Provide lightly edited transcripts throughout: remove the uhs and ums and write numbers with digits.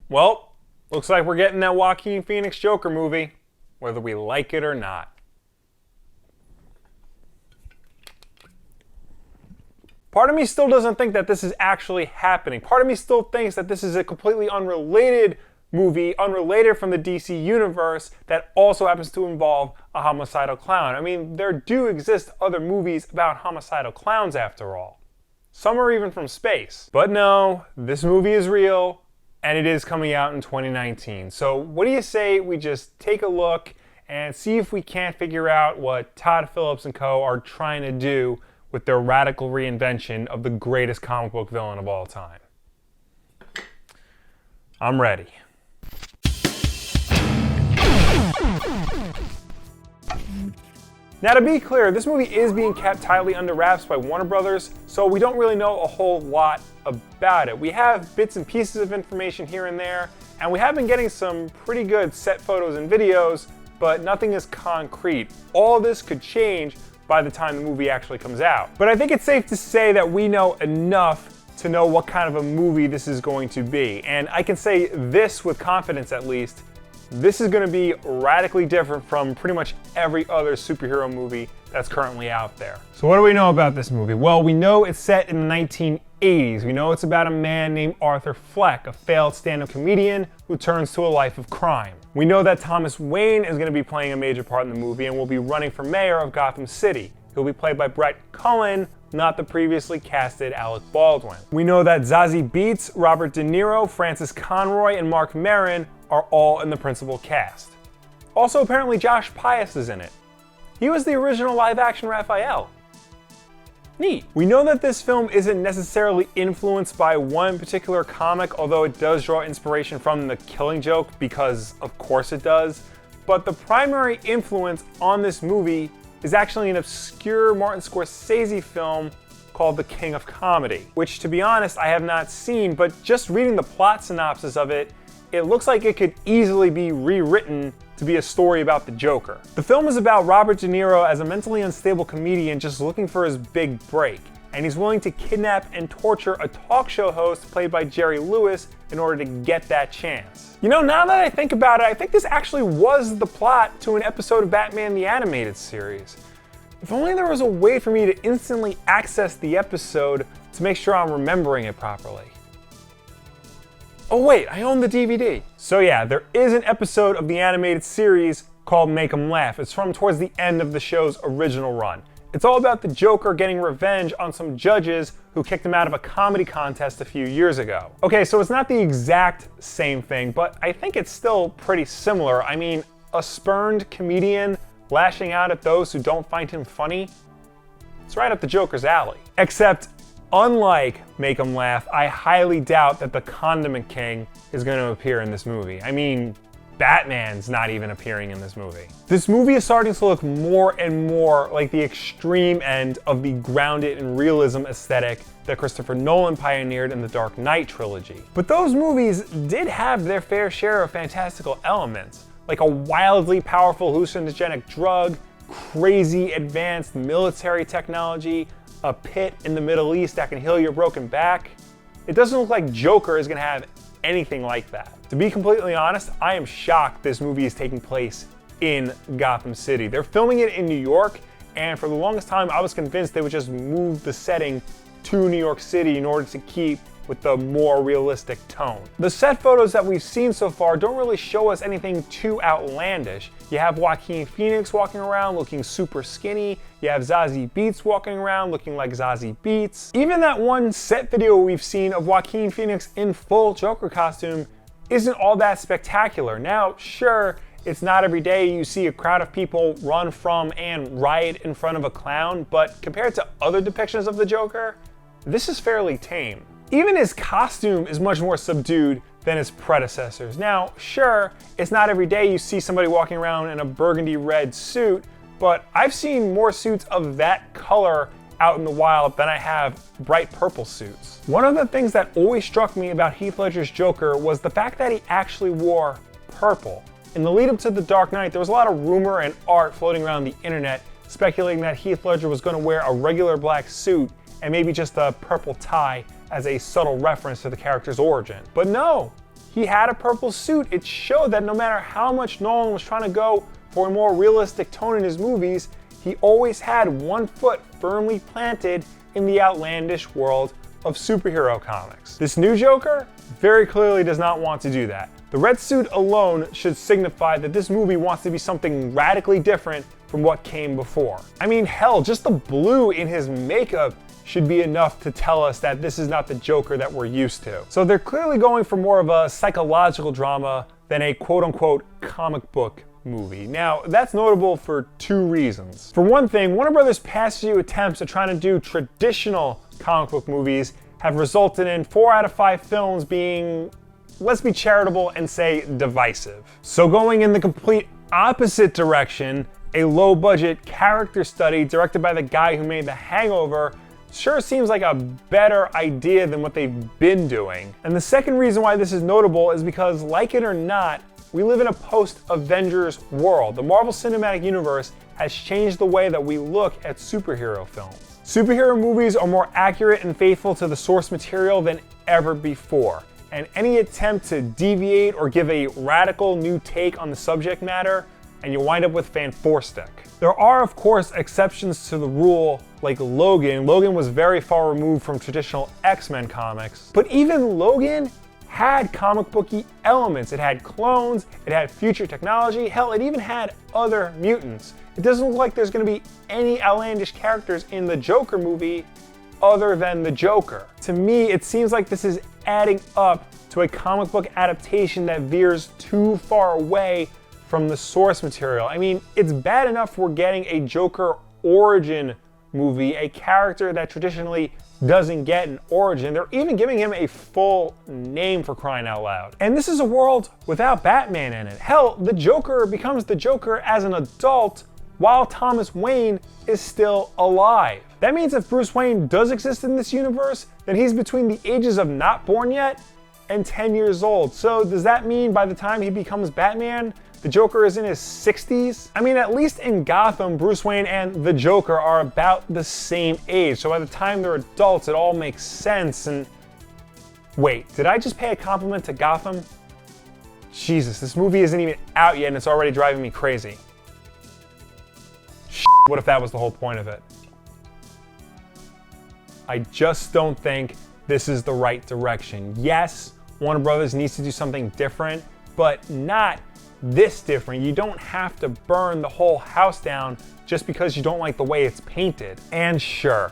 Well, looks like we're getting that Joaquin Phoenix Joker movie, whether we like it or not. Part of me still doesn't think that this is actually happening. Part of me still thinks that this is a completely unrelated movie, unrelated from the DC universe, that also happens to involve a homicidal clown. I mean, there do exist other movies about homicidal clowns after all. Some are even from space. But no, this movie is real, and it is coming out in 2019. So what do you say we just take a look and see if we can't figure out what Todd Phillips and co. are trying to do with their radical reinvention of the greatest comic book villain of all time. I'm ready. Now, to be clear, this movie is being kept tightly under wraps by Warner Brothers, so we don't really know a whole lot about it. We have bits and pieces of information here and there, and we have been getting some pretty good set photos and videos, but nothing is concrete. All this could change by the time the movie actually comes out. But I think it's safe to say that we know enough to know what kind of a movie this is going to be. And I can say this with confidence at least, this is going to be radically different from pretty much every other superhero movie that's currently out there. So what do we know about this movie? Well, we know it's set in the 1980s. We know it's about a man named Arthur Fleck, a failed stand-up comedian who turns to a life of crime. We know that Thomas Wayne is going to be playing a major part in the movie and will be running for mayor of Gotham City. He'll be played by Brett Cullen, not the previously casted Alec Baldwin. We know that Zazie Beetz, Robert De Niro, Francis Conroy, and Mark Maron are all in the principal cast. Also, apparently Josh Pius is in it. He was the original live-action Raphael. Neat. We know that this film isn't necessarily influenced by one particular comic, although it does draw inspiration from The Killing Joke, because of course it does. But the primary influence on this movie is actually an obscure Martin Scorsese film called The King of Comedy, which, to be honest, I have not seen, but just reading the plot synopsis of it, it looks like it could easily be rewritten to be a story about the Joker. The film is about Robert De Niro as a mentally unstable comedian just looking for his big break, and he's willing to kidnap and torture a talk show host played by Jerry Lewis in order to get that chance. You know, now that I think about it, I think this actually was the plot to an episode of Batman the Animated Series. If only there was a way for me to instantly access the episode to make sure I'm remembering it properly. Oh wait, I own the DVD. So yeah, there is an episode of the animated series called Make 'Em Laugh. It's from towards the end of the show's original run. It's all about the Joker getting revenge on some judges who kicked him out of a comedy contest a few years ago. Okay, so it's not the exact same thing, but I think it's still pretty similar. I mean, a spurned comedian lashing out at those who don't find him funny, it's right up the Joker's alley. Except, unlike Make 'Em Laugh, I highly doubt that the Condiment King is going to appear in this movie. I mean, Batman's not even appearing in this movie. This movie is starting to look more and more like the extreme end of the grounded in realism aesthetic that Christopher Nolan pioneered in the Dark Knight trilogy. But those movies did have their fair share of fantastical elements, like a wildly powerful hallucinogenic drug, crazy advanced military technology, a pit in the Middle East that can heal your broken back. It doesn't look like Joker is going to have anything like that. To be completely honest, I am shocked this movie is taking place in Gotham City. They're filming it in New York, and for the longest time I was convinced they would just move the setting to New York City in order to keep with the more realistic tone. The set photos that we've seen so far don't really show us anything too outlandish. You have Joaquin Phoenix walking around looking super skinny. You have Zazie Beetz walking around looking like Zazie Beetz. Even that one set video we've seen of Joaquin Phoenix in full Joker costume isn't all that spectacular. Now, sure, it's not every day you see a crowd of people run from and riot in front of a clown, but compared to other depictions of the Joker, this is fairly tame. Even his costume is much more subdued than his predecessors. Now, sure, it's not every day you see somebody walking around in a burgundy red suit, but I've seen more suits of that color out in the wild than I have bright purple suits. One of the things that always struck me about Heath Ledger's Joker was the fact that he actually wore purple. In the lead up to The Dark Knight, there was a lot of rumor and art floating around the internet speculating that Heath Ledger was going to wear a regular black suit and maybe just a purple tie as a subtle reference to the character's origin. But no, he had a purple suit. It showed that no matter how much Nolan was trying to go for a more realistic tone in his movies, he always had one foot firmly planted in the outlandish world of superhero comics. This new Joker very clearly does not want to do that. The red suit alone should signify that this movie wants to be something radically different from what came before. I mean, hell, just the blue in his makeup should be enough to tell us that this is not the Joker that we're used to. So they're clearly going for more of a psychological drama than a quote-unquote comic book movie. Now, that's notable for two reasons. For one thing, Warner Brothers' past few attempts at trying to do traditional comic book movies have resulted in 4 out of 5 films being, let's be charitable and say, divisive. So going in the complete opposite direction, a low-budget character study directed by the guy who made The Hangover sure seems like a better idea than what they've been doing. And the second reason why this is notable is because, like it or not, we live in a post-Avengers world. The Marvel Cinematic Universe has changed the way that we look at superhero films. Superhero movies are more accurate and faithful to the source material than ever before. And any attempt to deviate or give a radical new take on the subject matter, and you wind up with fanforstic. There are, of course, exceptions to the rule, like Logan. Logan was very far removed from traditional X-Men comics. But even Logan had comic booky elements. It had clones, it had future technology, hell, it even had other mutants. It doesn't look like there's going to be any outlandish characters in the Joker movie other than the Joker. To me, it seems like this is adding up to a comic book adaptation that veers too far away from the source material. I mean, it's bad enough we're getting a Joker origin movie, a character that traditionally doesn't get an origin. They're even giving him a full name, for crying out loud. And this is a world without Batman in it. Hell, the Joker becomes the Joker as an adult while Thomas Wayne is still alive. That means if Bruce Wayne does exist in this universe, then he's between the ages of not born yet and 10 years old. So does that mean by the time he becomes Batman, the Joker is in his 60s? I mean, at least in Gotham, Bruce Wayne and the Joker are about the same age. So by the time they're adults, it all makes sense. And wait, did I just pay a compliment to Gotham? Jesus, this movie isn't even out yet and it's already driving me crazy. What if that was the whole point of it? I just don't think this is the right direction. Yes, Warner Brothers needs to do something different, but not this different. You don't have to burn the whole house down just because you don't like the way it's painted. And sure,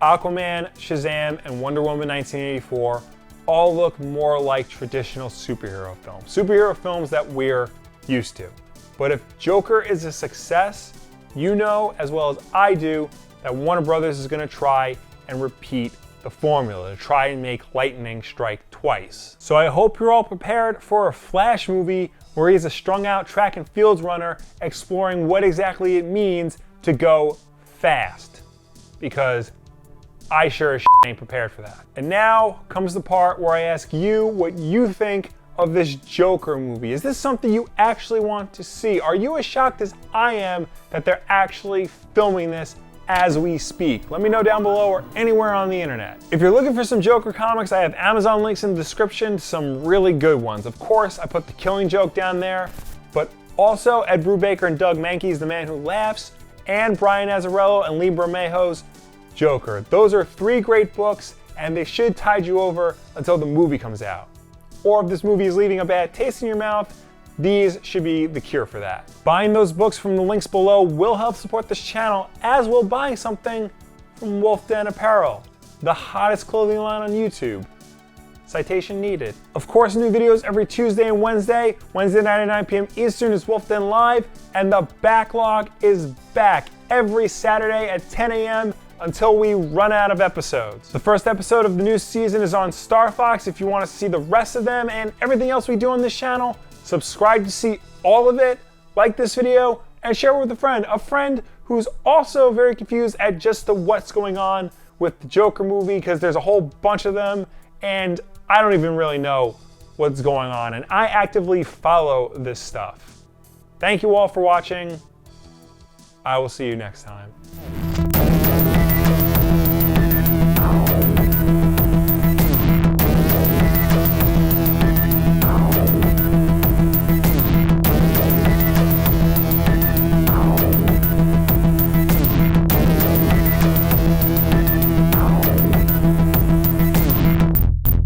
Aquaman, Shazam, and Wonder Woman 1984 all look more like traditional superhero films. Superhero films that we're used to. But if Joker is a success, you know as well as I do that Warner Brothers is going to try and repeat the formula, to try and make lightning strike twice. So I hope you're all prepared for a Flash movie where he's a strung out track and fields runner exploring what exactly it means to go fast. Because I sure as ain't prepared for that. And now comes the part where I ask you what you think of this Joker movie. Is this something you actually want to see? Are you as shocked as I am that they're actually filming this as we speak? Let me know down below or anywhere on the internet. If you're looking for some Joker comics, I have Amazon links in the description, some really good ones. Of course, I put The Killing Joke down there, but also Ed Brubaker and Doug Mankey's The Man Who Laughs, and Brian Azzarello and Lee Bermejo's Joker. Those are 3 great books, and they should tide you over until the movie comes out. Or if this movie is leaving a bad taste in your mouth, these should be the cure for that. Buying those books from the links below will help support this channel, as will buying something from Wulff Den Apparel, the hottest clothing line on YouTube. Citation needed. Of course, new videos every Tuesday and Wednesday. Wednesday night at 9 p.m. Eastern is Wulff Den Live, and the backlog is back every Saturday at 10 a.m. until we run out of episodes. The first episode of the new season is on Star Fox. If you want to see the rest of them and everything else we do on this channel, subscribe to see all of it, like this video, and share it with a friend who's also very confused at just the what's going on with the Joker movie, because there's a whole bunch of them, and I don't even really know what's going on, and I actively follow this stuff. Thank you all for watching. I will see you next time.